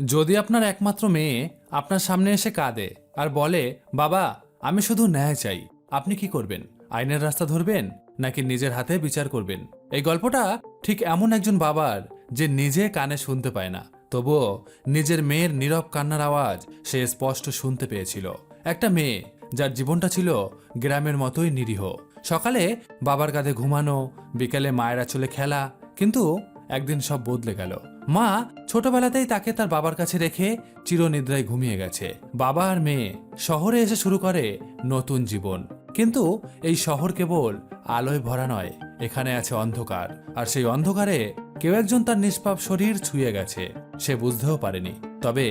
যদি আপনার একমাত্র মেয়ে আপনার সামনে এসে কাঁদে আর বলে, বাবা আমি শুধু ন্যায় চাই, আপনি কি করবেন? আইনের রাস্তা ধরবেন নাকি নিজের হাতে বিচার করবেন? এই গল্পটা ঠিক এমন একজন বাবার যে নিজে কানে শুনতে পায় না, তবুও নিজের মেয়ের নীরব কান্নার আওয়াজ সে স্পষ্ট শুনতে পেয়েছিল। একটা মেয়ে যার জীবনটা ছিল গ্রামের মতোই নিরীহ। সকালে বাবার কাঁধে ঘুমানো, বিকেলে মায়ের আঁচলে খেলা, কিন্তু একদিন সব বদলে গেল। মা ছোটবেলাতেই তাকে তার বাবার কাছে রেখে চিরনিদ্রায় ঘুমিয়ে গেছে। বাবা আর মেয়ে শহরে এসে শুরু করে নতুন জীবন। কিন্তু এই শহর কেবল আলোয় ভরা নয়, এখানে আছে অন্ধকার। আর সেই অন্ধকারে কেউ একজন তার নিষ্পাপ শরীর ছুঁয়ে গেছে। সে বুঝতেও পারেনি, তবে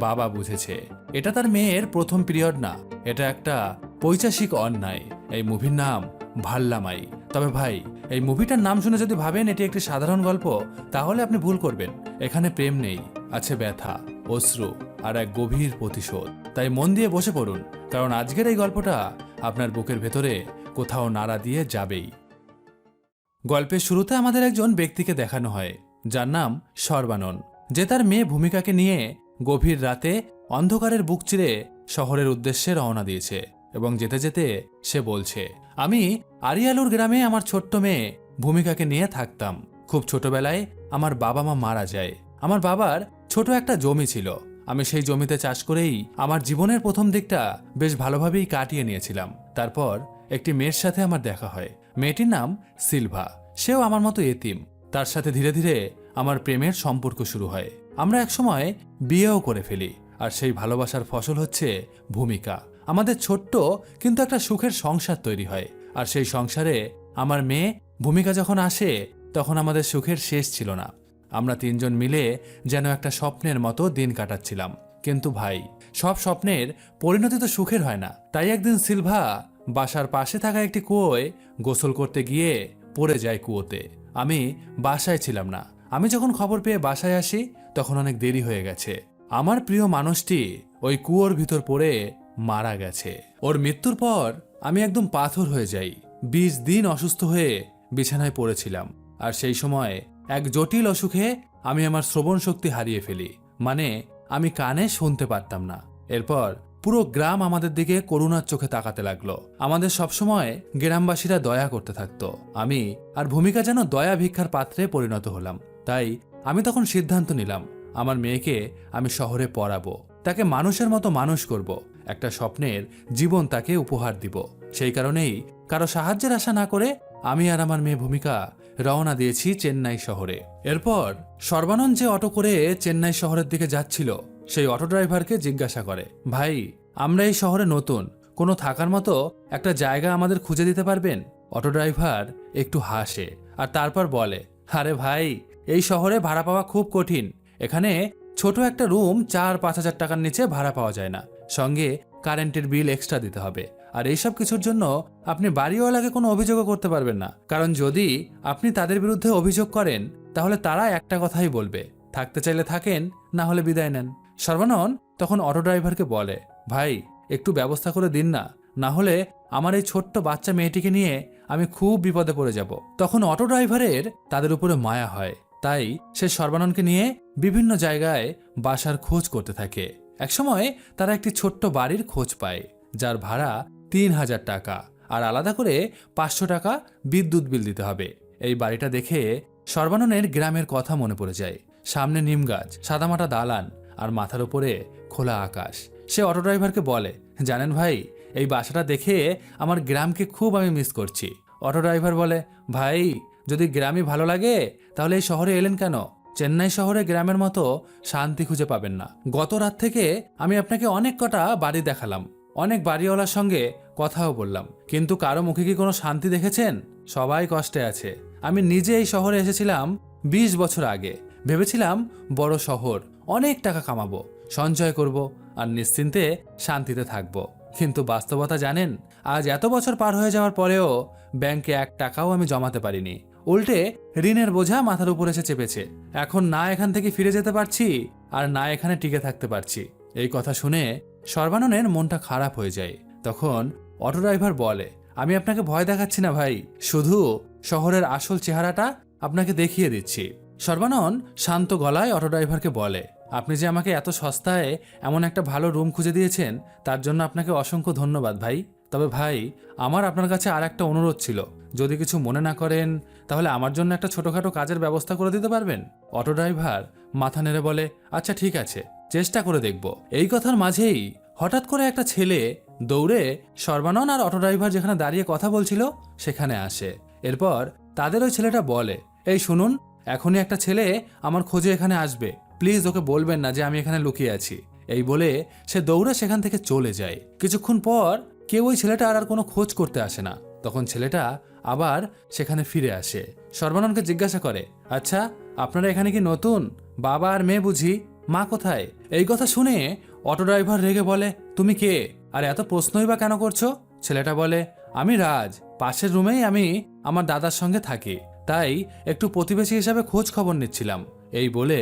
বাবা বুঝেছে। এটা তার মেয়ের প্রথম পিরিয়ড না, এটা একটা পৈশাচিক অন্যায়। এই মুভির নাম ভাল্লামাই। তবে ভাই, এই মুভিটার নাম শুনে যদি ভাবেন এটি একটি সাধারণ গল্প, তাহলে আপনি ভুল করবেন। এখানে প্রেম নেই, আছে ব্যথা, অশ্রু আর এক গভীর প্রতিশোধ। তাই মন দিয়ে বসে পড়ুন, কারণ আজকের এই গল্পটা আপনার বুকের ভেতরে কোথাও নাড়া দিয়ে যাবেই। গল্পের শুরুতে আমাদের একজন ব্যক্তিকে দেখানো হয়, যার নাম সর্বানন, যে তার মেয়ে ভূমিকাকে নিয়ে গভীর রাতে অন্ধকারের বুক চিরে শহরের উদ্দেশ্যে রওনা দিয়েছে। এবং যেতে যেতে সে বলছে, আমি আরিয়ালুর গ্রামে আমার ছোট্ট মেয়ে ভূমিকাকে নিয়ে থাকতাম। খুব ছোটবেলায় আমার বাবা মা মারা যায়। আমার বাবার ছোট একটা জমি ছিল। আমি সেই জমিতে চাষ করেই আমার জীবনের প্রথম দিকটা বেশ ভালোভাবেই কাটিয়ে নিয়েছিলাম। তারপর একটি মেয়ের সাথে আমার দেখা হয়। মেয়েটির নাম সিলভা। সেও আমার মতো এতিম। তার সাথে ধীরে ধীরে আমার প্রেমের সম্পর্ক শুরু হয়। আমরা একসময় বিয়েও করে ফেলি। আর সেই ভালোবাসার ফসল হচ্ছে ভূমিকা। আমাদের ছোট্ট কিন্তু একটা সুখের সংসার তৈরি হয়। আর সেই সংসারে আমার মেয়ে ভূমিকা যখন আসে, তখন আমাদের সুখের শেষ ছিল না। আমরা তিনজন মিলে যেন একটা স্বপ্নের মতো দিন কাটাচ্ছিলাম। কিন্তু ভাই, সব স্বপ্নের পরিণতি তো সুখের হয় না। তাই একদিন সিলভা বাসার পাশে থাকা একটি কুয়োয় গোসল করতে গিয়ে পড়ে যায় কুয়োতে। আমি বাসায় ছিলাম না। আমি যখন খবর পেয়ে বাসায় আসি, তখন অনেক দেরি হয়ে গেছে। আমার প্রিয় মানুষটি ওই কুয়োর ভিতর পড়ে মারা গেছে। ওর মৃত্যুর পর আমি একদম পাথর হয়ে যাই। 20 দিন অসুস্থ হয়ে বিছানায় পড়েছিলাম। আর সেই সময় এক জটিল অসুখে আমি আমার শ্রবণ শক্তি হারিয়ে ফেলি। মানে আমি কানে শুনতে পারতাম না। এরপর পুরো গ্রাম আমাদের দিকে করুণার চোখে তাকাতে লাগলো। আমাদের সবসময় গ্রামবাসীরা দয়া করতে থাকতো। আমি আর ভূমিকা যেন দয়া ভিক্ষার পাত্রে পরিণত হলাম। তাই আমি তখন সিদ্ধান্ত নিলাম, আমার মেয়েকে আমি শহরে পড়াবো, তাকে মানুষের মতো মানুষ করব, একটা স্বপ্নের জীবন তাকে উপহার দিব। সেই কারণেই কারো সাহায্যের আশা না করে আমি আর আমার মেয়ে ভূমিকা রওনা দিয়েছি চেন্নাই শহরে। এরপর সর্বানন্দ যে অটো করে চেন্নাই শহরের দিকে যাচ্ছিল, সেই অটো ড্রাইভারকে জিজ্ঞাসা করে, ভাই আমরা এই শহরে নতুন, কোনো থাকার মতো একটা জায়গা আমাদের খুঁজে দিতে পারবেন? অটো ড্রাইভার একটু হাসে আর তারপর বলে, আরে ভাই, এই শহরে ভাড়া পাওয়া খুব কঠিন। এখানে ছোট একটা রুম 4-5 হাজার টাকার নিচে ভাড়া পাওয়া যায় না। সঙ্গে কারেন্টের বিল এক্সট্রা দিতে হবে। আর এইসব কিছুর জন্য আপনি বাড়িওয়ালাকে কোনো অভিযোগও করতে পারবেন না, কারণ যদি আপনি তাদের বিরুদ্ধে অভিযোগ করেন, তাহলে তারা একটা কথাই বলবে, থাকতে চাইলে থাকেন, না হলে বিদায় নেন। সর্বানন তখন অটো ড্রাইভারকে বলে, ভাই একটু ব্যবস্থা করে দিন না, না হলে আমার এই ছোট্ট বাচ্চা মেয়েটিকে নিয়ে আমি খুব বিপদে পড়ে যাব। তখন অটো ড্রাইভারের তাদের উপরে মায়া হয়। তাই সে সর্বাননকে নিয়ে বিভিন্ন জায়গায় বাসার খোঁজ করতে থাকে। একসময় তারা একটি ছোট্ট বাড়ির খোঁজ পায়, যার ভাড়া 3000 টাকা আর আলাদা করে 500 টাকা বিদ্যুৎ বিল দিতে হবে। এই বাড়িটা দেখে সর্বাননের গ্রামের কথা মনে পড়ে যায়। সামনে নিম গাছ, সাদামাটা দালান আর মাথার উপরে খোলা আকাশ। সে অটো ড্রাইভারকে বলে, জানেন ভাই, এই বাসাটা দেখে আমার গ্রামকে খুব আমি মিস করছি। অটো ড্রাইভার বলে, ভাই যদি গ্রামই ভালো লাগে তাহলে এই শহরে এলেন কেন? চেন্নাই শহরে গ্রামের মতো শান্তি খুঁজে পাবেন না। গত রাত থেকে আমি আপনাকে অনেক কটা বাড়ি দেখালাম, অনেক বাড়িওয়ালার সঙ্গে কথাও বললাম, কিন্তু কারো মুখে কি কোনো শান্তি দেখেছেন? সবাই কষ্টে আছে। আমি নিজে এই শহরে এসেছিলাম 20 বছর আগে। ভেবেছিলাম বড় শহর, অনেক টাকা কামাবো, সঞ্চয় করব আর নিশ্চিন্তে শান্তিতে থাকবো। কিন্তু বাস্তবতা জানেন, আজ এত বছর পার হয়ে যাওয়ার পরেও ব্যাংকে 1 টাকাও আমি জমাতে পারিনি। উল্টে ঋণের বোঝা মাথার উপর এসে চেপেছে। এখন না এখান থেকে ফিরে যেতে পারছি, আর না এখানে টিকে থাকতে পারছি। এই কথা শুনে সর্বাননের মনটা খারাপ হয়ে যায়। তখন অটো ড্রাইভার বলে, আমি আপনাকে ভয় দেখাচ্ছি না ভাই, শুধু শহরের আসল চেহারাটা আপনাকে দেখিয়ে দিচ্ছি। সর্বানন শান্ত গলায় অটো ড্রাইভারকে বলে, আপনি যে আমাকে এত সস্তায় এমন একটা ভালো রুম খুঁজে দিয়েছেন তার জন্য আপনাকে অসংখ্য ধন্যবাদ ভাই। তবে ভাই, আমার আপনার কাছে আর একটা অনুরোধ ছিল, যদি কিছু মনে না করেন তাহলে আমার জন্য একটা ছোটখাটো কাজের ব্যবস্থা করে দিতে পারবেন? অটো ড্রাইভার মাথা নেড়ে বলে, আচ্ছা ঠিক আছে, চেষ্টা করে দেখব। এই কথার মাঝেই হঠাৎ করে একটা ছেলে দৌড়ে সর্বানন আর অটো ড্রাইভার যেখানে দাঁড়িয়ে কথা বলছিল সেখানে আসে। এরপর তাদের ওই ছেলেটা বলে, এই শুনুন, এখনই একটা ছেলে আমার খোঁজে এখানে আসবে, প্লিজ ওকে বলবেন না যে আমি এখানে লুকিয়ে আছি। এই বলে সে দৌড়ে সেখান থেকে চলে যায়। কিছুক্ষণ পর কেউ ওই ছেলেটা আর কোনো খোঁজ করতে আসে না। তখন ছেলেটা আবার সেখানে ফিরে আসে, সর্বাননকে জিজ্ঞাসা করে, আচ্ছা আপনারা এখানে কি নতুন? বাবা আর মেয়ে বুঝি? মা কোথায়? এই কথা শুনে অটো ড্রাইভার রেগে বলে, তুমি কে আর এত প্রশ্নই বা কেন করছো? ছেলেটা বলে, আমি রাজ, পাশের রুমেই আমি আমার দাদার সঙ্গে থাকি, তাই একটু প্রতিবেশী হিসাবে খোঁজ খবর নিচ্ছিলাম। এই বলে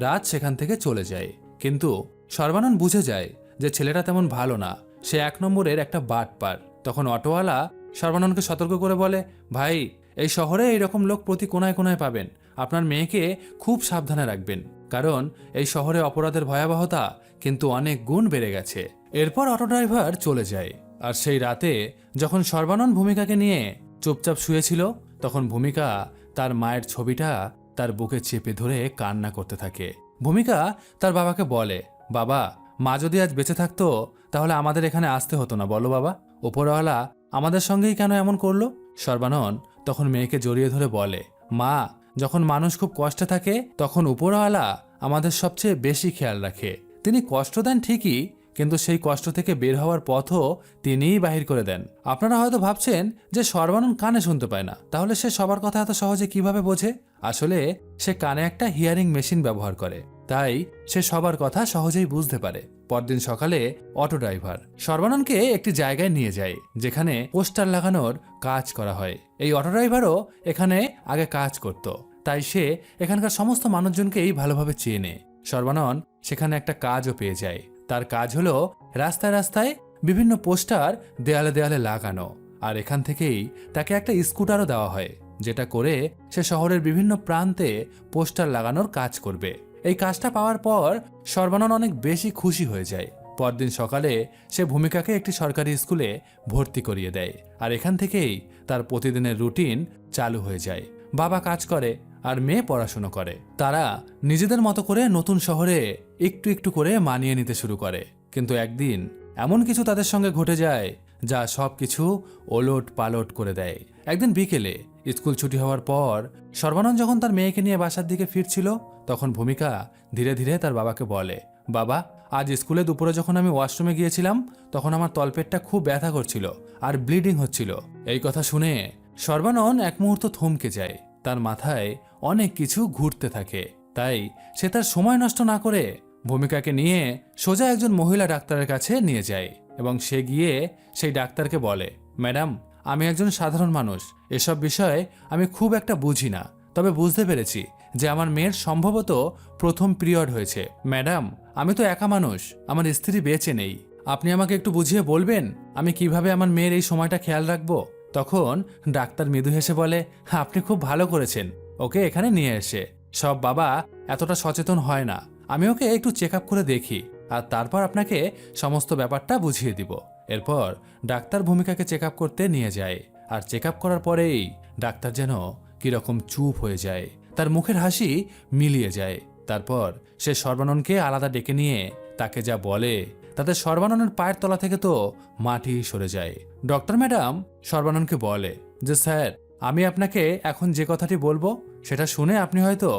রাজ সেখান থেকে চলে যায়। কিন্তু সর্বানন বুঝে যায় যে ছেলেটা তেমন ভালো না, সে 1 নম্বরের একটা বাটপার। তখন অটোওয়ালা সর্বাননকে সতর্ক করে বলে, ভাই, এই শহরে এইরকম লোক প্রতি কোনায় কোনায় পাবেন, আপনার মেয়েকে খুব সাবধানে রাখবেন, কারণ এই শহরে অপরাধের ভয়াবহতা কিন্তু অনেক গুণ বেড়ে গেছে। এরপর অটো ড্রাইভার চলে যায়। আর সেই রাতে যখন সর্বানন ভূমিকাকে নিয়ে চুপচাপ শুয়েছিল, তখন ভূমিকা তার মায়ের ছবিটা তার বুকে চেপে ধরে কান্না করতে থাকে। ভূমিকা তার বাবাকে বলে, বাবা, মা যদি আজ বেঁচে থাকতো তাহলে আমাদের এখানে আসতে হতো না, বলো বাবা, ওপরওয়ালা আমাদের সঙ্গেই কেন এমন করলো? সর্বানন তখন মেয়েকে জড়িয়ে ধরে বলে, মা, যখন মানুষ খুব কষ্টে থাকে তখন উপরওয়ালা আমাদের সবচেয়ে বেশি খেয়াল রাখে। তিনি কষ্ট দেন ঠিকই, কিন্তু সেই কষ্ট থেকে বের হওয়ার পথও তিনিই বাহির করে দেন। আপনারা হয়তো ভাবছেন যে সর্বানন কানে শুনতে পায় না, তাহলে সে সবার কথা এত সহজে কিভাবে বোঝে? আসলে সে কানে একটা হিয়ারিং মেশিন ব্যবহার করে, তাই সে সবার কথা সহজেই বুঝতে পারে। পরদিন সকালে অটো ড্রাইভার সর্বাননকে একটি জায়গায় নিয়ে যায় যেখানে পোস্টার লাগানোর কাজ করা হয়। এই অটো ড্রাইভারও এখানে আগে কাজ করত, তাই সে এখানকার সমস্ত মানুষজনকেই ভালোভাবে চেনে। সর্বানন সেখানে একটা কাজও পেয়ে যায়। তার কাজ হলো রাস্তায় রাস্তায় বিভিন্ন পোস্টার দেয়ালে দেয়ালে লাগানো, আর এখান থেকেই তাকে একটা স্কুটারও দেওয়া হয়, যেটা করে সে শহরের বিভিন্ন প্রান্তে পোস্টার লাগানোর কাজ করবে। এই কাজটা পাওয়ার পর সর্বানন অনেক বেশি খুশি হয়ে যায়। পরদিন সকালে সে ভূমিকাকে একটি সরকারি স্কুলে ভর্তি করিয়ে দেয়, আর এখান থেকেই তার প্রতিদিনের রুটিন চালু হয়ে যায়। বাবা কাজ করে আর মেয়ে পড়াশুনো করে। তারা নিজেদের মতো করে নতুন শহরে একটু একটু করে মানিয়ে নিতে শুরু করে। কিন্তু একদিন এমন কিছু তাদের সঙ্গে ঘটে যায় যা সবকিছু ওলট পালট করে দেয়। একদিন বিকেলে স্কুল ছুটি হওয়ার পর সর্বানন যখন তার মেয়েকে নিয়ে বাসার দিকে ফিরছিল, তখন ভূমিকা ধীরে ধীরে তার বাবাকে বলে, বাবা, আজ স্কুলে দুপুরে যখন আমি ওয়াশরুমে গিয়েছিলাম তখন আমার তলপেটটা খুব ব্যথা করছিল আর ব্লিডিং হচ্ছিল। এই কথা শুনে সর্বানন এক মুহূর্ত থমকে যায়। তার মাথায় অনেক কিছু ঘুরতে থাকে, তাই সে তার সময় নষ্ট না করে ভূমিকাকে নিয়ে সোজা একজন মহিলা ডাক্তারের কাছে নিয়ে যায় এবং সে গিয়ে সেই ডাক্তারকে বলে, ম্যাডাম, আমি একজন সাধারণ মানুষ, এসব বিষয়ে আমি খুব একটা বুঝি না, তবে বুঝতে পেরেছি যে আমার মেয়ের সম্ভবত প্রথম পিরিয়ড হয়েছে। ম্যাডাম, আমি তো একা মানুষ, আমার স্ত্রী বেঁচে নেই, আপনি আমাকে একটু বুঝিয়ে বলবেন আমি কিভাবে আমার মেয়ের এই সময়টা খেয়াল রাখবো? তখন ডাক্তার মৃদু হেসে বলে, আপনি খুব ভালো করেছেন ওকে এখানে নিয়ে এসে। সব বাবা এতটা সচেতন হয় না, আমি ওকে একটু চেক আপ করে দেখি আর তারপর আপনাকে সমস্ত ব্যাপারটা বুঝিয়ে দিব। এরপর ডাক্তার ভূমিকাকে চেক আপ করতে নিয়ে যায়, আর চেক আপ করার পরেই ডাক্তার যেন কিরকম চুপ হয়ে যায়, তার মুখের হাসি মিলিয়ে যায়। তারপর সে সর্বাননকে আলাদা ডেকে নিয়ে তাকে যা বলে তাতে সর্বাননের পায়ের তলা থেকে তো মাটি সরে যায়। ডক্টর ম্যাডাম সর্বাননকে বলে যে, স্যার, আমি আপনাকে এখন যে কথাটি বলবো সেটা শুনে আপনি হয়তো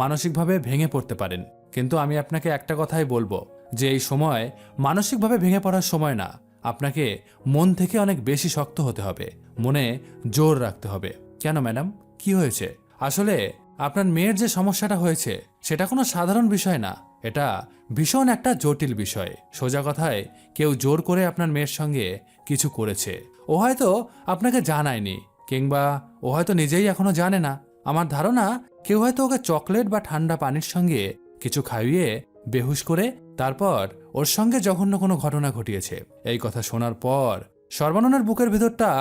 মানসিকভাবে ভেঙে পড়তে পারেন, কিন্তু আমি আপনাকে একটা কথাই বলবো যে এই সময় মানসিকভাবে ভেঙে পড়ার সময় না, আপনাকে মন থেকে অনেক বেশি শক্ত হতে হবে, মনে জোর রাখতে হবে। কেন ম্যাডাম, কি হয়েছে? আসলে আপনার মেয়ের যে সমস্যাটা হয়েছে সেটা কোনো সাধারণ বিষয় না, এটা ভীষণ একটা জটিল বিষয়। সোজা কথায় কেউ জোর করে আপনার মেয়ের সঙ্গে কিছু করেছে। ও হয়তো আপনাকে জানায়নি, কিংবা ও হয়তো নিজেই এখনো জানে না। আমার ধারণা কেউ হয়তো ওকে চকলেট বা ঠান্ডা পানির সঙ্গে কিছু খাইয়ে বেহুশ করে তারপর ওর সঙ্গে জঘন্য কোনো ঘটনা ঘটিয়েছে। এই কথা শোনার পর সর্বাননের বুকের ভেতরটা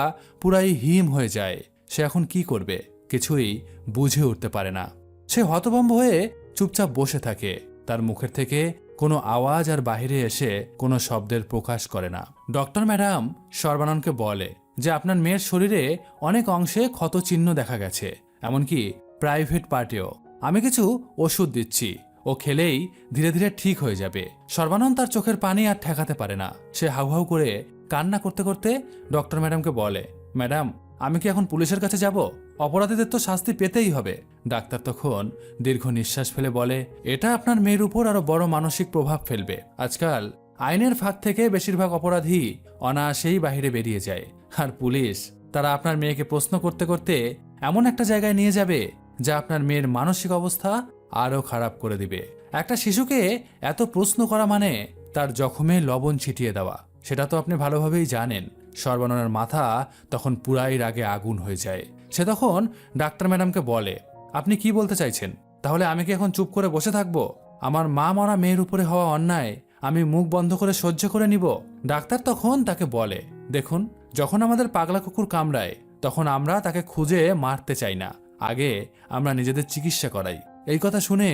পুরাই হিম হয়ে যায়। সে এখন কি করবে কিছুই বুঝে উঠতে পারে না। সে হতভম্ব হয়ে চুপচাপ বসে থাকে। তার মুখের থেকে কোনো আওয়াজ আর বাহিরে এসে কোনো শব্দের প্রকাশ করে না। ডক্টর ম্যাডাম সর্বাননকে বলে যে আপনার মেয়ের শরীরে অনেক অংশে ক্ষতচিহ্ন দেখা গেছে, এমনকি প্রাইভেট পার্টেও। আমি কিছু ওষুধ দিচ্ছি, ও খেলেই ধীরে ধীরে ঠিক হয়ে যাবে। সর্বানন্দ তার চোখের পানি আর ঠেকাতে পারে না। সে হাউহাউ করে কান্না করতে করতে ডক্টর ম্যাডামকে বলে, ম্যাডাম আমি কি এখন পুলিশের কাছে যাব? অপরাধীদের তো শাস্তি পেতেই হবে। ডাক্তার তখন দীর্ঘ নিঃশ্বাস ফেলে বলে, এটা আপনার মেয়ের উপর আরো বড় মানসিক প্রভাব ফেলবে। আজকাল আইনের ফাঁক থেকে বেশিরভাগ অপরাধী অনায়াসেই বাহিরে বেরিয়ে যায়, আর পুলিশ তারা আপনার মেয়েকে প্রশ্ন করতে করতে এমন একটা জায়গায় নিয়ে যাবে যা আপনার মেয়ের মানসিক অবস্থা আরও খারাপ করে দিবে। একটা শিশুকে এত প্রশ্ন করা মানে তার জখমে লবণ ছিটিয়ে দেওয়া, সেটা তো আপনি ভালোভাবেই জানেন। সর্বাননের মাথা তখন পুরাই রাগে আগুন হয়ে যায়। সে তখন ডাক্তার ম্যাডামকে বলে, আপনি কি বলতে চাইছেন? তাহলে আমি কি এখন চুপ করে বসে থাকবো? আমার মা মরা মেয়ের উপরে হওয়া অন্যায় আমি মুখ বন্ধ করে সহ্য করে নিব? ডাক্তার তখন তাকে বলে, দেখুন, যখন আমাদের পাগলা কুকুর কামড়ায় তখন আমরা তাকে খুঁজে মারতে চাই না, আগে আমরা নিজেদের চিকিৎসা করাই। এই কথা শুনে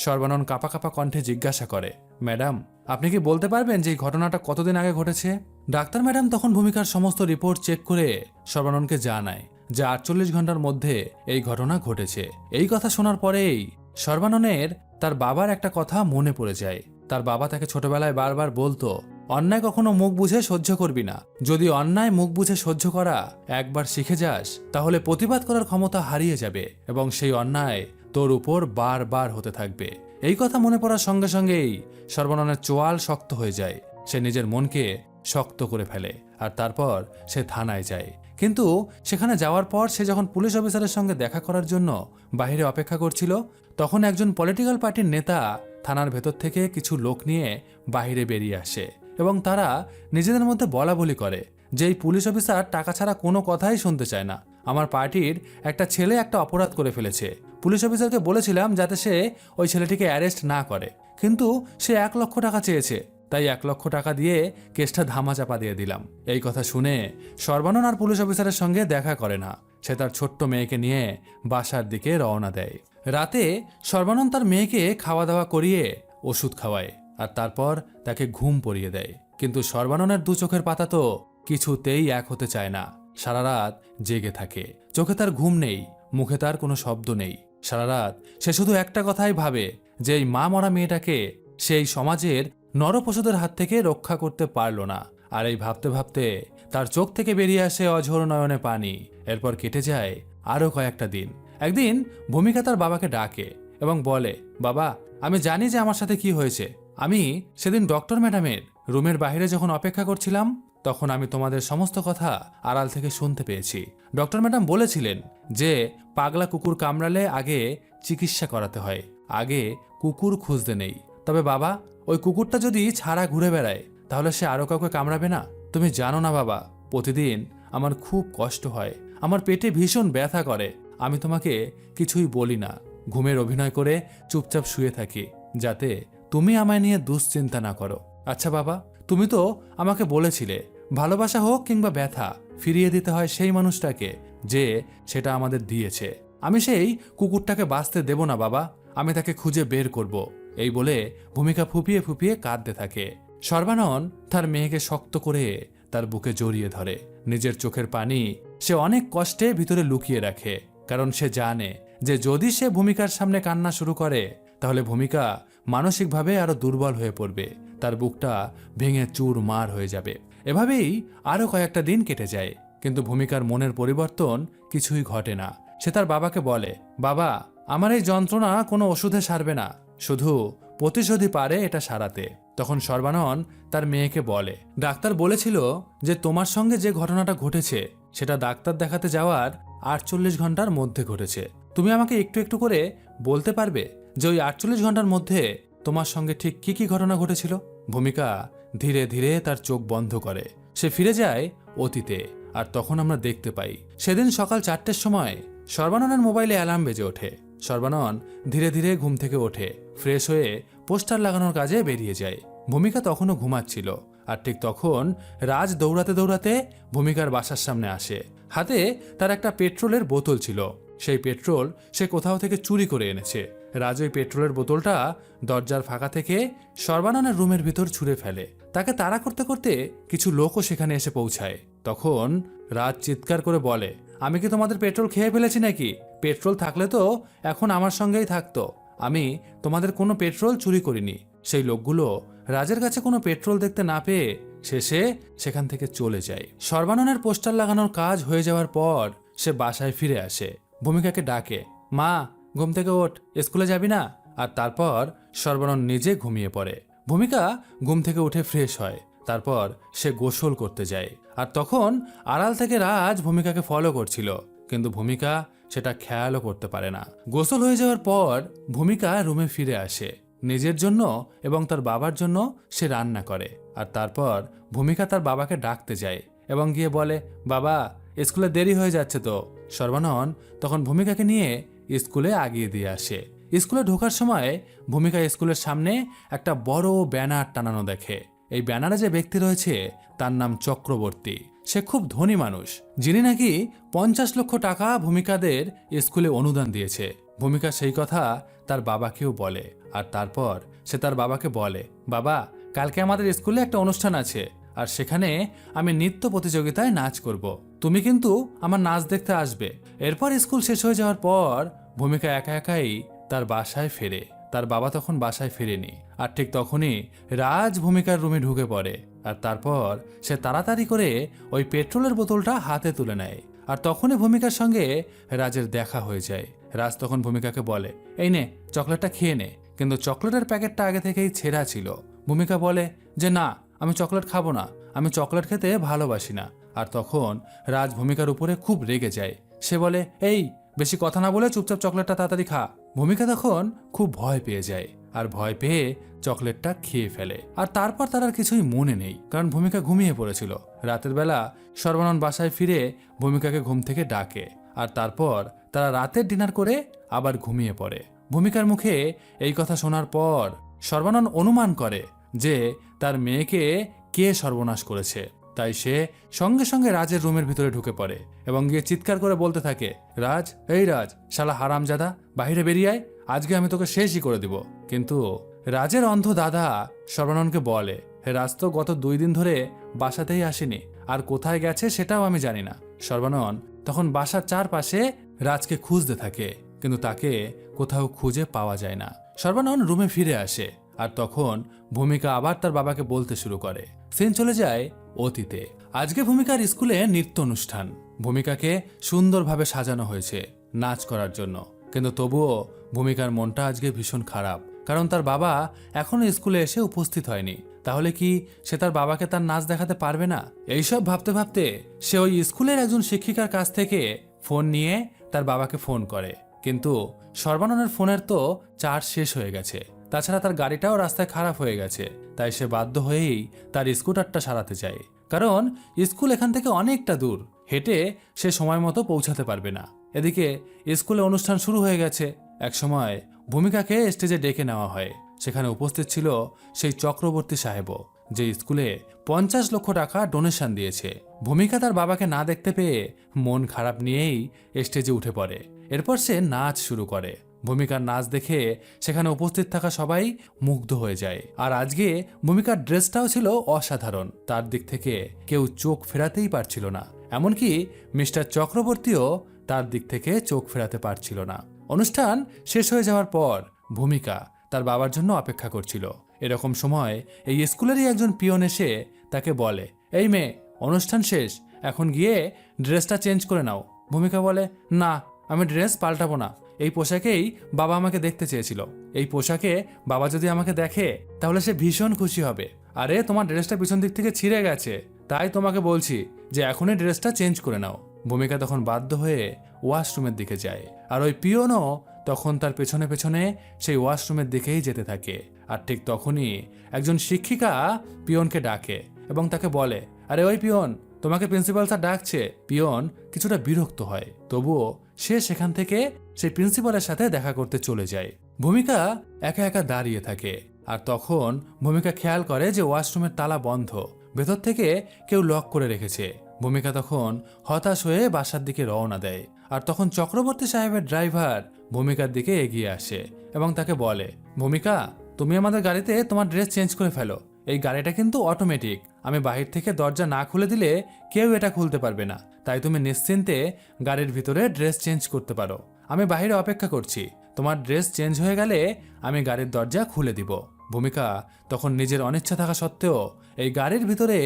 সর্বানন কাঁপা কাঁপা কণ্ঠে জিজ্ঞাসা করে, ম্যাডাম আপনি কি বলতে পারবেন যে এই ঘটনাটা কতদিন আগে ঘটেছে? ডাক্তার ম্যাডাম তখন ভূমিকার সমস্ত রিপোর্ট চেক করে সর্বাননকে জানায় যে 48 ঘন্টার মধ্যে এই ঘটনা ঘটেছে। এই কথা শোনার পরেই সর্বাননের তার বাবার একটা কথা মনে পড়ে যায়। তার বাবা তাকে ছোটবেলায় বারবার বলতো, অন্যায় কখনো মুখ বুঝে সহ্য করবি না। যদি অন্যায় মুখ বুঝে সহ্য করা একবার শিখে যাস তাহলে প্রতিবাদ করার ক্ষমতা হারিয়ে যাবে এবং সেই অন্যায় তোর উপর বারবার হতে থাকবে। এই কথা মনে পড়ার সঙ্গে সঙ্গেই সর্বাননের চোয়াল শক্ত হয়ে যায়। সে নিজের মনকে শক্ত করে ফেলে আর তারপর সে থানায় যায়। কিন্তু সেখানে যাওয়ার পর সে যখন পুলিশ অফিসারের সঙ্গে দেখা করার জন্য বাইরে অপেক্ষা করছিল, তখন একজন পলিটিক্যাল পার্টির নেতা থানার ভেতর থেকে কিছু লোক নিয়ে বাইরে বেরিয়ে আসে এবং তারা নিজেদের মধ্যে বলা বলি করে যে এই পুলিশ অফিসার টাকা ছাড়া কোনো কথাই শুনতে চায় না। আমার পার্টির একটা ছেলে একটা অপরাধ করে ফেলেছে, পুলিশ অফিসারকে বলেছিলাম যাতে সে ওই ছেলেটিকে অ্যারেস্ট না করে, কিন্তু সে 1 লক্ষ টাকা চেয়েছে, তাই 1 লক্ষ টাকা দিয়ে কেসটা ধামাচাপা দিয়ে দিলাম। এই কথা শুনে সর্বানন আর পুলিশ অফিসারের সঙ্গে দেখা করে না। সে তার ছোট্ট মেয়েকে নিয়ে বাসার দিকে রওনা দেয়। রাতে সর্বানন তার মেয়েকে খাওয়া দাওয়া করিয়ে ওষুধ খাওয়ায় আর তারপর তাকে ঘুম পড়িয়ে দেয়। কিন্তু সর্বাননের 2 চোখের পাতা তো কিছুতেই এক হতে চায় না। সারা রাত জেগে থাকে, চোখে তার ঘুম নেই, মুখে তার কোনো শব্দ নেই। সারা রাত সে শুধু একটা কথাই ভাবে যে এই মা মরা মেয়েটাকে সেই সমাজের নরপশুদের হাত থেকে রক্ষা করতে পারল না। আর এই ভাবতে ভাবতে তার চোখ থেকে বেরিয়ে আসে অঝোর নয়নে পানি। এরপর কেটে যায় আরও কয়েকটা দিন। একদিন ভূমিকা তার বাবাকে ডাকে এবং বলে, বাবা আমি জানি যে আমার সাথে কি হয়েছে। আমি সেদিন ডক্টর ম্যাডামের রুমের বাইরে যখন অপেক্ষা করছিলাম তখন আমি তোমাদের সমস্ত কথা আড়াল থেকে শুনতে পেয়েছি। ডক্টর ম্যাডাম বলেছিলেন যে পাগলা কুকুর কামড়ালে আগে চিকিৎসা করাতে হয়, আগে কুকুর খুঁজতে নেই। তবে বাবা ওই কুকুরটা যদি ছাড়া ঘুরে বেড়ায় তাহলে সে আরো কাউকে কামড়াবে না? তুমি জানো না বাবা, প্রতিদিন আমার খুব কষ্ট হয়, আমার পেটে ভীষণ ব্যথা করে। আমি তোমাকে কিছুই বলি না, ঘুমের অভিনয় করে চুপচাপ শুয়ে থাকি যাতে তুমি আমায় নিয়ে দুশ্চিন্তা না করো। আচ্ছা বাবা, তুমি তো আমাকে বলেছিলে ভালোবাসা হোক কিংবা ব্যথা ফিরিয়ে দিতে হয় সেই মানুষটাকে যে সেটা আমাদের দিয়েছে। আমি সেই কুকুরটাকে বাঁচতে দেব না বাবা, আমি তাকে খুঁজে বের করব। এই বলে ভূমিকা ফুপিয়ে ফুপিয়ে কাঁদতে থাকে। সর্বানন তার মেয়েকে শক্ত করে তার বুকে জড়িয়ে ধরে। নিজের চোখের পানি সে অনেক কষ্টে ভিতরে লুকিয়ে রাখে, কারণ সে জানে যে যদি সে ভূমিকার সামনে কান্না শুরু করে তাহলে ভূমিকা মানসিকভাবে আরো দুর্বল হয়ে পড়বে, তার বুকটা ভেঙে চুরমার হয়ে যাবে। এভাবেই আরো কয়েকটা দিন কেটে যায়, কিন্তু ভূমিকার মনের পরিবর্তন কিছুই ঘটে না। সে তার বাবাকে বলে, বাবা আমার এই যন্ত্রণা কোনো ওষুধে সারবে না, শুধু প্রতিশোধই পারে এটা সারাতে। তখন সর্বানন তার মেয়েকে বলে, ডাক্তার বলেছিল যে তোমার সঙ্গে যে ঘটনাটা ঘটেছে সেটা ডাক্তার দেখাতে যাওয়ার 48 ঘন্টার মধ্যে ঘটেছে। তুমি আমাকে একটু একটু করে বলতে পারবে যে ওই 48 ঘন্টার মধ্যে তোমার সঙ্গে ঠিক কি কি ঘটনা ঘটেছিল? ভূমিকা ধীরে ধীরে তার চোখ বন্ধ করে। সে ফিরে যায় অতীতে। আর তখন আমরা দেখতে পাই সেদিন সকাল 4টের সময় সর্বাননের মোবাইলে অ্যালার্ম বেজে ওঠে। সর্বানন ধীরে ধীরে ঘুম থেকে ওঠে, ফ্রেশ হয়ে পোস্টার লাগানোর কাজে বেরিয়ে যায়। ভূমিকা তখনও ঘুমাচ্ছিল। আর ঠিক তখন রাজ দৌড়াতে দৌড়াতে ভূমিকার বাসার সামনে আসে। হাতে তার একটা পেট্রোলের বোতল ছিল। সেই পেট্রোল সে কোথাও থেকে চুরি করে এনেছে। রাজ ওই পেট্রোলের বোতলটা দরজার ফাঁকা থেকে সর্বাননের রুমের ভিতর ছুঁড়ে ফেলে। তাকে তাড়া করতে করতে কিছু লোকও সেখানে এসে পৌঁছায়। তখন রাজ চিৎকার করে বলে, আমি কি তোমাদের পেট্রোল খেয়ে ফেলেছি নাকি? পেট্রোল থাকলে তো এখন আমার সঙ্গেই থাকতো। আমি তোমাদের কোনো পেট্রোল চুরি করিনি। সেই লোকগুলো রাজের কাছে কোনো পেট্রোল দেখতে না পেয়ে শেষে সেখান থেকে চলে যায়। সর্বাননের পোস্টার লাগানোর কাজ হয়ে যাওয়ার পর সে বাসায় ফিরে আসে। ভূমিকাকে ডাকে, মা ঘুম থেকে ওঠ, স্কুলে যাবি না? আর তারপর সর্বানন নিজে ঘুমিয়ে পড়ে। ভূমিকা ঘুম থেকে উঠে ফ্রেশ হয়। তারপর সে গোসল করতে যায়। আর তখন আড়াল থেকে রাজ ভূমিকাকে ফলো করছিল, কিন্তু ভূমিকা সেটা খেয়ালও করতে পারে না। গোসল হয়ে যাওয়ার পর ভূমিকা রুমে ফিরে আসে। নিজের জন্য এবং তার বাবার জন্য সে রান্না করে। আর তারপর ভূমিকা তার বাবাকে ডাকতে যায় এবং গিয়ে বলে, বাবা স্কুলে দেরি হয়ে যাচ্ছে তো। সর্বানন তখন ভূমিকাকে নিয়ে স্কুলে আগিয়ে দিয়ে আসে। স্কুলে ঢোকার সময় ভূমিকা স্কুলের সামনে একটা বড় ব্যানার টানানো দেখে। এই ব্যানারে যে ব্যক্তি রয়েছে তার নাম চক্রবর্তী। সে খুব ধনী মানুষ, যিনি নাকি 50 লক্ষ টাকা ভূমিকাদের স্কুলে অনুদান দিয়েছে। ভূমিকা সেই কথা তার বাবাকেও বলে। আর তারপর সে তার বাবাকে বলে, বাবা কালকে আমাদের স্কুলে একটা অনুষ্ঠান আছে, আর সেখানে আমি নৃত্য প্রতিযোগিতায় নাচ করব। তুমি কিন্তু আমার নাচ দেখতে আসবে। এরপর স্কুল শেষ হয়ে যাওয়ার পর ভূমিকা একা একাই তার বাসায় ফেরে। তার বাবা তখন বাসায় ফেরেনি। আর ঠিক তখনই রাজ ভূমিকার রুমে ঢুকে পড়ে। আর তারপর সে তাড়াতাড়ি করে ওই পেট্রোলের বোতলটা হাতে তুলে নেয়। আর তখনই ভূমিকার সঙ্গে রাজের দেখা হয়ে যায়। রাজ তখন ভূমিকাকে বলে, এই নে চকলেটটা খেয়ে নে। কিন্তু চকলেটের প্যাকেটটা আগে থেকেই ছেঁড়া ছিল। ভূমিকা বলে যে না, আমি চকলেট খাবো না, আমি চকলেট খেতে ভালোবাসি না। আর তখন রাজ ভূমিকার উপরে খুব রেগে যায়। সে বলে, এই বেশি কথা না বলে চুপচাপ চকলেটটা তাড়াতাড়ি খা। ভূমিকা তখন খুব ভয় পেয়ে যায় আর ভয় পেয়ে চকলেটটা খেয়ে ফেলে। আর তারপর তার আর কিছুই মনে নেই, কারণ ভূমিকা ঘুমিয়ে পড়েছিল। রাতের বেলা সর্বানন বাসায় ফিরে ভূমিকাকে ঘুম থেকে ডাকে। আর তারপর তারা রাতের ডিনার করে আবার ঘুমিয়ে পড়ে। ভূমিকার মুখে এই কথা শোনার পর সর্বানন অনুমান করে যে তার মেয়েকে কে সর্বনাশ করেছে। তাই সে সঙ্গে সঙ্গে রাজের রুমের ভিতরে ঢুকে পড়ে এবং গিয়ে চিৎকার করে বলতে থাকে, রাজ, এই রাজ, শালা হারামজাদা, বাইরে বেরিয়ে আয়, আজকে আমি তোকে শেষই করে দিব। কিন্তু রাজের অন্ধ দাদা সর্বাননকে বলে, রাজ তো গত 2 দিন ধরে বাসাতেই আসেনি, আর কোথায় গেছে সেটাও আমি জানি না। সর্বানন তখন বাসার চারপাশে রাজকে খুঁজতে থাকে, কিন্তু তাকে কোথাও খুঁজে পাওয়া যায় না। সর্বানন রুমে ফিরে আসে। আর তখন ভূমিকা আবার তার বাবাকে বলতে শুরু করে। সিন চলে যায় অতীতে। আজকে ভূমিকার স্কুলে নৃত্য অনুষ্ঠান। ভূমিকাকে সুন্দরভাবে সাজানো হয়েছে নাচ করার জন্য, কিন্তু তবুও ভূমিকার মনটা আজকে ভীষণ খারাপ, কারণ তার বাবা এখনো স্কুলে এসে উপস্থিত হয়নি। তাহলে কি সে তার বাবাকে তার নাচ দেখাতে পারবে না? এইসব ভাবতে ভাবতে সে ওই স্কুলের একজন শিক্ষিকার কাছ থেকে ফোন নিয়ে তার বাবাকে ফোন করে। কিন্তু সর্বাননের ফোনের তো চার্জ শেষ হয়ে গেছে, তাছাড়া তার গাড়িটাও রাস্তায় খারাপ হয়ে গেছে। তাই সে বাধ্য হয়েই তার স্কুটারটা সারাতে যায়, কারণ স্কুল এখান থেকে অনেকটা দূর, হেঁটে সে সময় মতো পৌঁছাতে পারবে না। এদিকে স্কুলে অনুষ্ঠান শুরু হয়ে গেছে। একসময় ভূমিকাকে স্টেজে ডেকে নেওয়া হয়। সেখানে উপস্থিত ছিল সেই চক্রবর্তী সাহেবও, যে স্কুলে 50 লক্ষ টাকা ডোনেশন দিয়েছে। ভূমিকা তার বাবাকে না দেখতে পেয়ে মন খারাপ নিয়েই স্টেজে উঠে পড়ে। এরপর সে নাচ শুরু করে। ভূমিকার নাচ দেখে সেখানে উপস্থিত থাকা সবাই মুগ্ধ হয়ে যায়। আর আজকে ভূমিকার ড্রেসটাও ছিল অসাধারণ। তার দিক থেকে কেউ চোখ ফেরাতেই পারছিল না, এমনকি মিস্টার চক্রবর্তীও তার দিক থেকে চোখ ফেরাতে পারছিল না। অনুষ্ঠান শেষ হয়ে যাওয়ার পর ভূমিকা তার বাবার জন্য অপেক্ষা করছিল। এরকম সময় এই স্কুলেরই একজন পিয়ন এসে তাকে বলে, এই মেয়ে, অনুষ্ঠান শেষ, এখন গিয়ে ড্রেসটা চেঞ্জ করে নাও। ভূমিকা বলে, না, আমি ড্রেস পাল্টাবো না, এই পোশাকেই বাবা আমাকে দেখতে চেয়েছিল। এই পোশাকে বাবা যদি আমাকে দেখে তাহলে সে ভীষণ খুশি হবে। আরে তোমার ড্রেসটা পিছন দিক থেকে ছিঁড়ে গেছে, তাই তোমাকে বলছি যে এখনই ড্রেসটা চেঞ্জ করে নাও। ভূমিকা তখন বাধ্য হয়ে ওয়াশরুমের দিকে যায়। আর ওই পিয়নও তখন তার পেছনে পেছনে সেই ওয়াশরুমের দিকেই যেতে থাকে। আর ঠিক তখনই একজন শিক্ষিকা পিয়নকে ডাকে এবং তাকে বলে, আরে ওই পিয়ন, তোমাকে প্রিন্সিপাল স্যার ডাকছে। পিয়ন কিছুটা বিরক্ত হয়, তবুও সে সেখান থেকে সেই প্রিন্সিপালের সাথে দেখা করতে চলে যায়। ভূমিকা একা একা দাঁড়িয়ে থাকে। আর তখন ভূমিকা খেয়াল করে যে ওয়াশরুমের তালা বন্ধ, ভেতর থেকে কেউ লক করে রেখেছে। ভূমিকা তখন হতাশ হয়ে বাসার দিকে রওনা দেয়। আর তখন চক্রবর্তী সাহেবের ড্রাইভার ভূমিকার দিকে এগিয়ে আসে এবং তাকে বলে, ভূমিকা, তুমি আমাদের গাড়িতে তোমার ড্রেস চেঞ্জ করে ফেলো। এই গাড়িটা কিন্তু অটোমেটিক, আমি বাহির থেকে দরজা না খুলে দিলে কেউ এটা খুলতে পারবে না, তাই তুমি নিশ্চিন্তে গাড়ির ভিতরে ড্রেস চেঞ্জ করতে পারো। আমি বাইরে অপেক্ষা করছি, তোমার ড্রেস চেঞ্জ হয়ে গেলে আমি গাড়ির দরজা খুলে দিব। ভূমিকা তখন নিজের অনিচ্ছা থাকা সত্ত্বেও এই গাড়ির ভিতরে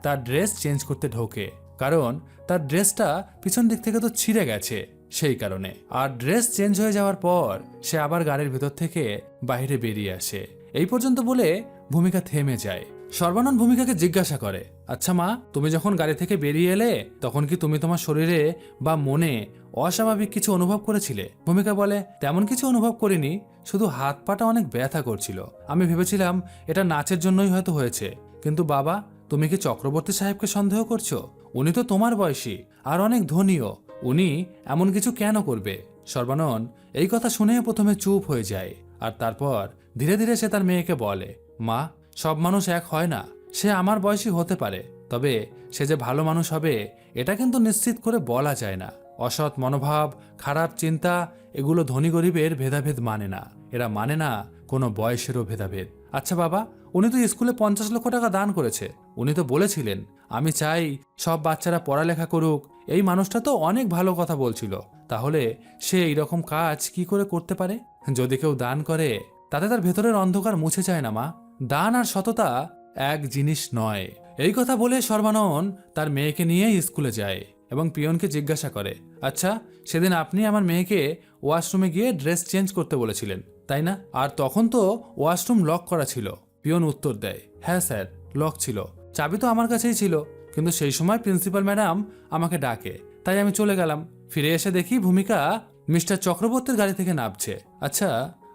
তার ড্রেস চেঞ্জ করতে ঢোকে, কারণ তার ড্রেসটা পিছন দিক থেকে তো ছিঁড়ে গেছে সেই কারণে। আর ড্রেস চেঞ্জ হয়ে যাওয়ার পর সে আবার গাড়ির ভিতর থেকে বাইরে বেরিয়ে আসে। এই পর্যন্ত বলে ভূমিকা থেমে যায়। সর্বানন্দ ভূমিকাকে জিজ্ঞাসা করে, আচ্ছা মা, তুমি যখন গাড়ি থেকে বেরিয়ে এলে তখন কি তুমি তোমার শরীরে বা মনে অস্বাভাবিক কিছু অনুভব করেছিলে? ভূমিকা বলে, তেমন কিছু অনুভব করিনি, শুধু হাত পাটা অনেক ব্যথা করছিল। আমি ভেবেছিলাম এটা নাচের জন্যই হয়তো হয়েছে। কিন্তু বাবা, তুমি কি চক্রবর্তী সাহেবকে সন্দেহ করছো? উনি তো তোমার বয়সী আর অনেক ধনীও, উনি এমন কিছু কেন করবে? সর্বানন্দ এই কথা শুনে প্রথমে চুপ হয়ে যায়, আর তারপর ধীরে ধীরে সে তার মেয়েকে বলে, মা, সব মানুষ এক হয় না। সে আমার বয়সী হতে পারে, তবে সে যে ভালো মানুষ হবে এটা কিন্তু নিশ্চিত করে বলা যায় না। অসৎ মনোভাব, খারাপ চিন্তা, এগুলো ধনী গরিবের ভেদাভেদ মানে না, এরা মানে না কোনো বয়সেরও ভেদাভেদ। আচ্ছা বাবা, উনি তো স্কুলে 50 লক্ষ টাকা দান করেছে, উনি তো বলেছিলেন আমি চাই সব বাচ্চারা পড়ালেখা করুক। এই মানুষটা তো অনেক ভালো কথা বলছিল, তাহলে সে এইরকম কাজ কি করে করতে পারে? যদি কেউ দান করে তাতে তার ভেতরের অন্ধকার মুছে যায় না মা। দান আর সততা এক জিনিস নয়। এই কথা বলে সর্বানন্দ তার মেয়েকে নিয়ে স্কুলে যায় এবং পিয়নকে জিজ্ঞাসা করে, আচ্ছা, সেদিন আপনি আমার মেয়েকে ওয়াশরুমে গিয়ে ড্রেস চেঞ্জ করতে বলেছিলেন, তাই না? আর তখন তো ওয়াশরুম লক করা ছিল। পিয়ন উত্তর দেয়, হ্যাঁ স্যার, লক ছিল, চাবি তো আমার কাছেই ছিল, কিন্তু সেই সময় প্রিন্সিপাল ম্যাডাম আমাকে ডাকে, তাই আমি চলে গেলাম। ফিরে এসে দেখি ভূমিকা মিস্টার চক্রবর্তীর গাড়ি থেকে নামছে। আচ্ছা,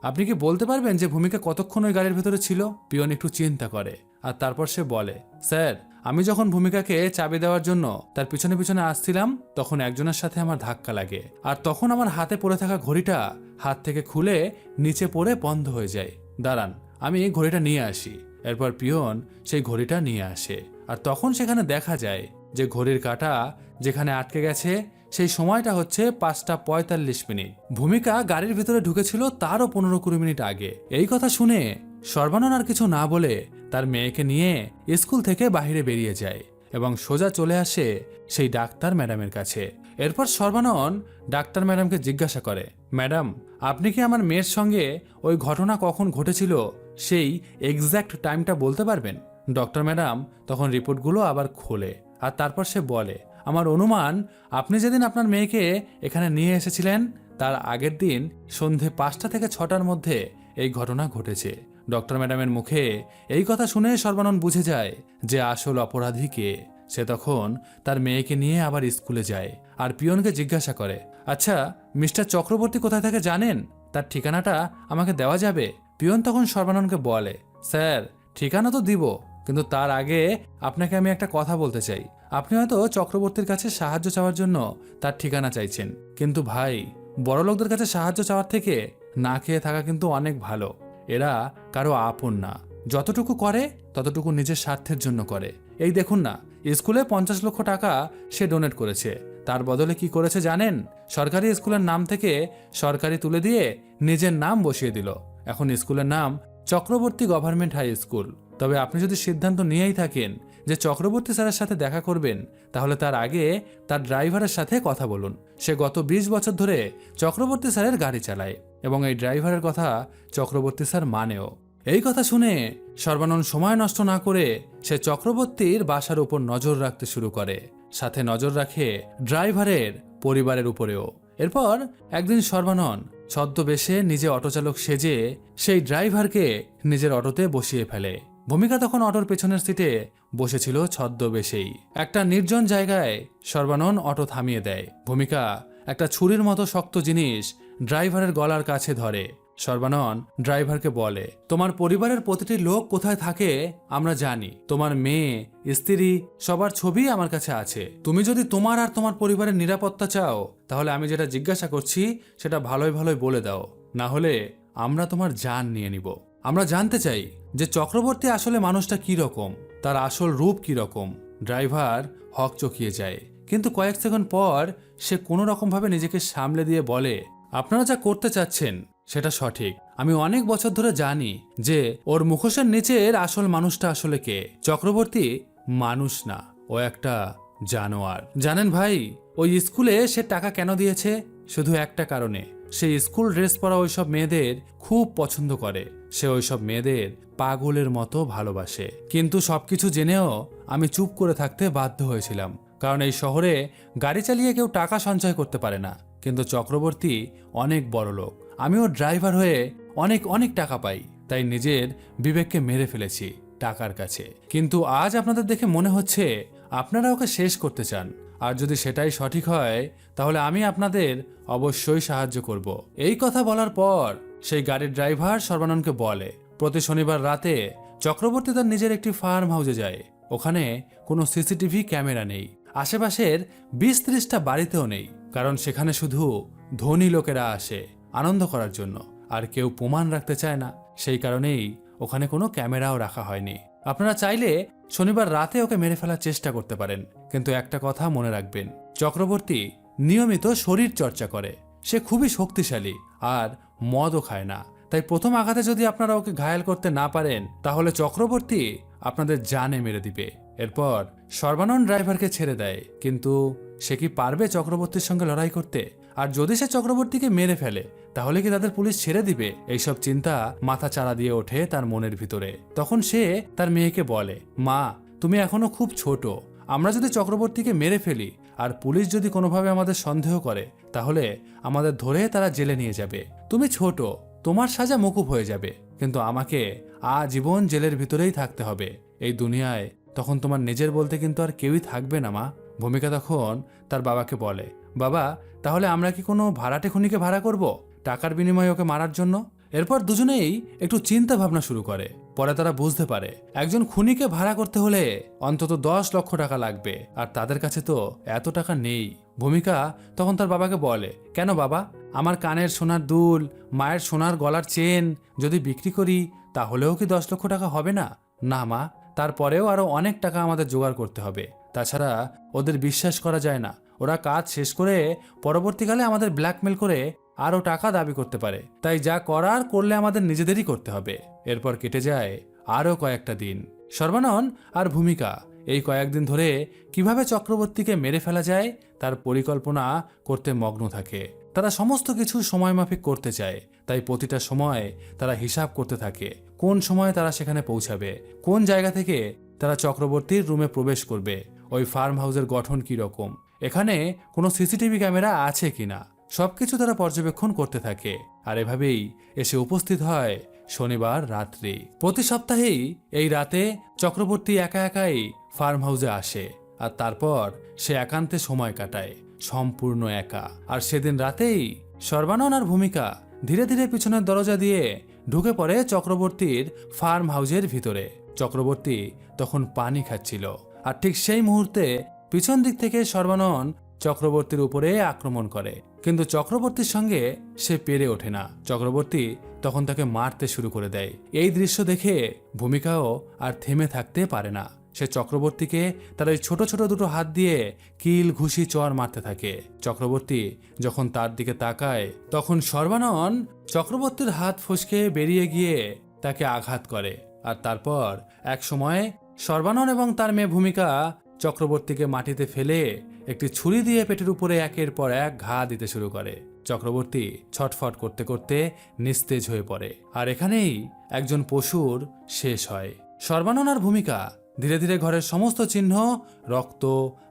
আপনি কি বলতে পারবেন যে ভূমিকা কতক্ষণ ওই গাড়ির ভেতরে ছিল? পিয়ন একটু চিন্তা করে আর তারপর সে বলে, স্যার, আমি যখন ভূমিকাকে চাবি দেওয়ার জন্য তার পিছনে পিছনে আসছিলাম তখন একজনের সাথে আমার ধাক্কা লাগে, আর তখন আমার হাতে পড়ে থাকা ঘড়িটা হাত থেকে খুলে নিচে পড়ে বন্ধ হয়ে যায়। দাঁড়ান, আমি ঘড়িটা নিয়ে আসি। এরপর পিয়ন সেই ঘড়িটা নিয়ে আসে, আর তখন সেখানে দেখা যায় যে ঘড়ির কাঁটা যেখানে আটকে গেছে সেই সময়টা হচ্ছে 5টা 45 মিনিট। ভূমিকা গাড়ির ভিতরে ঢুকেছিল তারও 15-20 মিনিট আগে। এই কথা শুনে সর্বানন্দ আর কিছু না বলে তার মেয়েকে নিয়ে স্কুল থেকে বাইরে বেরিয়ে যায় এবং সোজা চলে আসে সেই ডাক্তার ম্যাডামের কাছে। এরপর সর্বানন্দ ডাক্তার ম্যাডামকে জিজ্ঞাসা করে, ম্যাডাম, আপনি কি আমার মেয়ের সঙ্গে ওই ঘটনা কখন ঘটেছিল সেই এক্স্যাক্ট টাইমটা বলতে পারবেন? ডক্টর ম্যাডাম তখন রিপোর্টগুলো আবার খোলে, আর তারপর সে বলে, আমার অনুমান আপনি যেদিন আপনার মেয়েকে এখানে নিয়ে এসেছিলেন তার আগের দিন সন্ধে 5টা থেকে 6টার মধ্যে এই ঘটনা ঘটেছে। ডক্টর ম্যাডামের মুখে এই কথা শুনে সর্বানন্দ বুঝে যায় যে আসল অপরাধী কে। সে তখন তার মেয়েকে নিয়ে আবার স্কুলে যায় আর পিয়নকে জিজ্ঞাসা করে, আচ্ছা, মিস্টার চক্রবর্তী কোথায় থাকে জানেন? তার ঠিকানাটা আমাকে দেওয়া যাবে? পিয়ন তখন সর্বানন্দকে বলে, স্যার, ঠিকানা তো দিব, কিন্তু তার আগে আপনাকে আমি একটা কথা বলতে চাই। আপনি হয়তো চক্রবর্তীর কাছে সাহায্য চাওয়ার জন্য তার ঠিকানা চাইছেন, কিন্তু ভাই, বড়লোকদের কাছে সাহায্য চাওয়ার থেকে না খেয়ে থাকা কিন্তু অনেক ভালো। এরা কারো আপন না, যতটুকু করে ততটুকু নিজের স্বার্থের জন্য করে। এই দেখুন না, স্কুলে 50 লক্ষ টাকা সে ডোনেট করেছে, তার বদলে কি করেছে জানেন? সরকারি স্কুলের নাম থেকে সরকারি তুলে দিয়ে নিজের নাম বসিয়ে দিল। এখন স্কুলের নাম চক্রবর্তী গভর্নমেন্ট হাই স্কুল। তবে আপনি যদি সিদ্ধান্ত নিয়েই থাকেন যে চক্রবর্তী স্যারের সাথে দেখা করবেন, তাহলে তার আগে তার ড্রাইভারের সাথে কথা বলুন। সে গত 20 বছর ধরে চক্রবর্তী স্যারের গাড়ি চালায় এবং এই ড্রাইভারের কথা চক্রবর্তী স্যার মানেও। এই কথা শুনে সর্বানন্দ সময় নষ্ট না করে সে চক্রবর্তীর বাসার উপর নজর রাখতে শুরু করে, সাথে নজর রাখে ড্রাইভারের পরিবারের উপরেও। এরপর একদিন সর্বানন্দ ছদ্মবেশে নিজে অটোচালক সেজে সেই ড্রাইভারকে নিজের অটোতে বসিয়ে ফেলে। ভূমিকা তখন অটোর পেছনের সিটে বসেছিল ছদ্মবেশেই। একটা নির্জন জায়গায় সর্বানন্দ অটো থামিয়ে দেয়। ভূমিকা একটা ছুরির মতো শক্ত জিনিস ড্রাইভারের গলার কাছে ধরে। সর্বানন্দ ড্রাইভারকে বলে, তোমার পরিবারের প্রতিটি লোক কোথায় থাকে আমরা জানি, তোমার মেয়ে, স্ত্রী, সবার ছবি আমার কাছে আছে। তুমি যদি তোমার আর তোমার পরিবারের নিরাপত্তা চাও, তাহলে আমি যেটা জিজ্ঞাসা করছি সেটা ভালোই ভালোই বলে দাও, না হলে আমরা তোমার জান নিয়ে নিব। আমরা জানতে চাই যে চক্রবর্তী আসলে মানুষটা কি রকম, তার আসল রূপ কি রকম। ড্রাইভার হক চকিয়ে যায়, কিন্তু কয়েক সেকেন্ড পর সে কোনো রকমভাবে নিজেকে সামলে দিয়ে বলে, আপনারা যা করতে চাচ্ছেন সেটা সঠিক। আমি অনেক বছর ধরে জানি যে ওর মুখোশের নিচের আসল মানুষটা আসলে কে। চক্রবর্তী মানুষ না, ও একটা জানোয়ার। জানেন ভাই, ওই স্কুলে সে টাকা কেন দিয়েছে? শুধু একটা কারণে, সে স্কুল ড্রেস পরা ওইসব মেয়েদের খুব পছন্দ করে। সে ওইসব মেয়েদের পাগলের মতো ভালোবাসে। কিন্তু সবকিছু জেনেও আমি চুপ করে থাকতে বাধ্য হয়েছিলাম, কারণ এই শহরে গাড়ি চালিয়ে কেউ টাকা সঞ্চয় করতে পারে না। কিন্তু চক্রবর্তী অনেক বড় লোক, আমিও ড্রাইভার হয়ে অনেক অনেক টাকা পাই, তাই নিজের বিবেককে মেরে ফেলেছি টাকার কাছে। কিন্তু আজ আপনাদের দেখে মনে হচ্ছে আপনারা ওকে শেষ করতে চান, আর যদি সেটাই সঠিক হয় তাহলে আমি আপনাদের অবশ্যই সাহায্য করব। এই কথা বলার পর সেই গাড়ির ড্রাইভার সর্বানন্দকে বলে, প্রতি শনিবার রাতে চক্রবর্তী তার নিজের একটি ফার্ম হাউসে যায়। ওখানে কোনো সিসিটিভি ক্যামেরা নেই, আশেপাশের 20-30টা বাড়িতেও নেই, কারণ সেখানে শুধু ধনী লোকেরা আসে আনন্দ করার জন্য, আর কেউ প্রমাণ রাখতে চায় না। সেই কারণেই ওখানে কোনো ক্যামেরাও রাখা হয়নি। আপনারা চাইলে শনিবার রাতে ওকে মেরে ফেলার চেষ্টা করতে পারেন, কিন্তু একটা কথা মনে রাখবেন, চক্রবর্তী নিয়মিত শরীর চর্চা করে, সে খুবই শক্তিশালী আর মদও খায় না। তাই প্রথম আঘাতে যদি আপনারা ওকে ঘায়েল করতে না পারেন তাহলে চক্রবর্তী আপনাদের জানে মেরে দিবে। এরপর সর্বানন্দ ড্রাইভারকে ছেড়ে দেয়, কিন্তু সে কি পারবে চক্রবর্তীর সঙ্গে লড়াই করতে? আর যদি সে চক্রবর্তীকে মেরে ফেলে তাহলে কি তাদের পুলিশ ছেড়ে দিবে? এইসব চিন্তা মাথা চাড়া দিয়ে ওঠে তার মনের ভিতরে। তখন সে তার মেয়েকে বলে, মা, তুমি এখনো খুব ছোট, আমরা যদি চক্রবর্তীকে মেরে ফেলি আর পুলিশ যদি কোনোভাবে আমাদের সন্দেহ করে তাহলে আমাদের ধরে তারা জেলে নিয়ে যাবে। তুমি ছোট, তোমার সাজা মকুব হয়ে যাবে, কিন্তু আমাকে আজীবন জেলের ভিতরেই থাকতে হবে। এই দুনিয়ায় তখন তোমার নিজের বলতে কিন্তু আর কেউই থাকবে না, মা। ভূমিকা তখন তার বাবাকে বলে, বাবা, তাহলে আমরা কি কোনো ভাড়াটে খুনিকে ভাড়া করব টাকার বিনিময়ে ওকে মারার জন্য? এরপর দুজনেই একটু চিন্তা ভাবনা শুরু করে। পরে তারা বুঝতে পারে একজন খুনিকে ভাড়া করতে হলে অন্তত 10 লক্ষ টাকা লাগবে, আর তাদের কাছে তো এত টাকা নেই। ভূমিকা তখন তার বাবাকে বলে, কেন বাবা, আমার কানের সোনার দুল, মায়ের সোনার গলার চেন যদি বিক্রি করি তাহলেও কি 10 লক্ষ টাকা হবে না? না মা, তারপরেও আরো অনেক টাকা আমাদের জোগাড় করতে হবে। তাছাড়া ওদের বিশ্বাস করা যায় না, ওরা কাজ শেষ করে পরবর্তীকালে আমাদের ব্ল্যাকমেল করে আরও টাকা দাবি করতে পারে। তাই যা করার করলে আমাদের নিজেদেরই করতে হবে। এরপর কেটে যায় আরও কয়েকটা দিন। সর্বানন্দ আর ভূমিকা এই কয়েকদিন ধরে কিভাবে চক্রবর্তীকে মেরে ফেলা যায় তার পরিকল্পনা করতে মগ্ন থাকে। তারা সমস্ত কিছু সময়মাফিক করতে চায়, তাই প্রতিটা সময় তারা হিসাব করতে থাকে কোন সময় তারা সেখানে পৌঁছাবে, কোন জায়গা থেকে তারা চক্রবর্তীর রুমে প্রবেশ করবে, ওই ফার্ম হাউসের গঠন কি রকম, এখানে কোনো সিসিটিভি ক্যামেরা আছে কিনা, সবকিছু তারা পর্যবেক্ষণ করতে থাকে। আর এভাবেই এসে উপস্থিত হয় শনিবার রাত্রি। প্রতি সপ্তাহেই এই রাতে চক্রবর্তী একা একাই ফার্ম হাউসে আসে, আর তারপর সে একান্তে সময় কাটায় সম্পূর্ণ একা। আর সেদিন রাতেই সর্বানন্দ আর ভূমিকা ধীরে ধীরে পিছনের দরজা দিয়ে ঢুকে পড়ে চক্রবর্তীর ফার্ম হাউসের ভিতরে। চক্রবর্তী তখন পানি খাচ্ছিল, আর ঠিক সেই মুহূর্তে পিছন দিক থেকে সর্বানন্দ চক্রবর্তীর উপরে আক্রমণ করে, কিন্তু চক্রবর্তীর সঙ্গে সে পেরে ওঠে না। চক্রবর্তী তখন তাকে মারতে শুরু করে দেয়। এই দৃশ্য দেখে ভূমিকাও আর থেমে থাকতে পারে না। সে চক্রবর্তীকে তার ওই ছোট ছোট দুটো হাত দিয়ে কিল ঘুষি চর মারতে থাকে। চক্রবর্তী যখন তার দিকে তাকায় তখন সর্বানন্দ চক্রবর্তীর হাত ফসকে বেরিয়ে গিয়ে তাকে আঘাত করে। আর তারপর এক সময় সর্বানন্দ এবং তার মেয়ে ভূমিকা চক্রবর্তীকে মাটিতে ফেলে একটি ছুরি দিয়ে পেটের উপরে একের পর এক ঘা দিতে শুরু করে। চক্রবর্তী ছটফট করতে করতে নিস্তেজ হয়ে পড়ে। আর এখানেই একজন পশুর শেষ হয়। সর্বানন্দ আর ভূমিকা ধীরে ধীরে ঘরের সমস্ত চিহ্ন, রক্ত,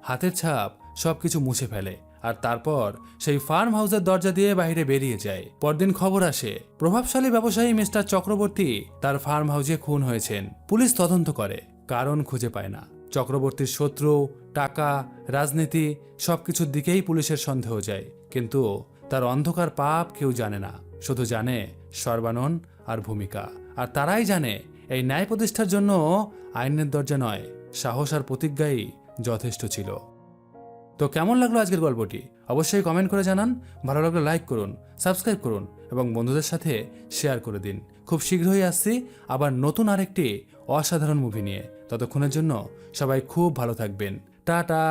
হাতের ছাপ সবকিছু মুছে ফেলে, আর তারপর সেই ফার্ম হাউসের দরজা দিয়ে বাইরে বেরিয়ে যায়। পরদিন খবর আসে প্রভাবশালী ব্যবসায়ী মিস্টার চক্রবর্তী তার ফার্ম হাউসে খুন হয়েছেন। পুলিশ তদন্ত করে, কারণ খুঁজে পায় না। চক্রবর্তীর শত্রু, টাকা, রাজনীতি সবকিছুর দিকেই পুলিশের সন্দেহ যায়, কিন্তু তার অন্ধকার পাপ কেউ জানে না, শুধু জানে সর্বানন্দ আর ভূমিকা। আর তারাই জানে এই ন্যায় প্রতিষ্ঠার জন্য আইনের দরজা নয়, সাহস আর প্রতিজ্ঞাই যথেষ্ট ছিল। তো কেমন লাগলো আজকের গল্পটি অবশ্যই কমেন্ট করে জানান। ভালো লাগলে লাইক করুন, সাবস্ক্রাইব করুন এবং বন্ধুদের সাথে শেয়ার করে দিন। খুব শীঘ্রই আসছি আবার নতুন আরেকটি অসাধারণ মুভি নিয়ে। ততক্ষণের জন্য সবাই খুব ভালো থাকবেন। টাটা।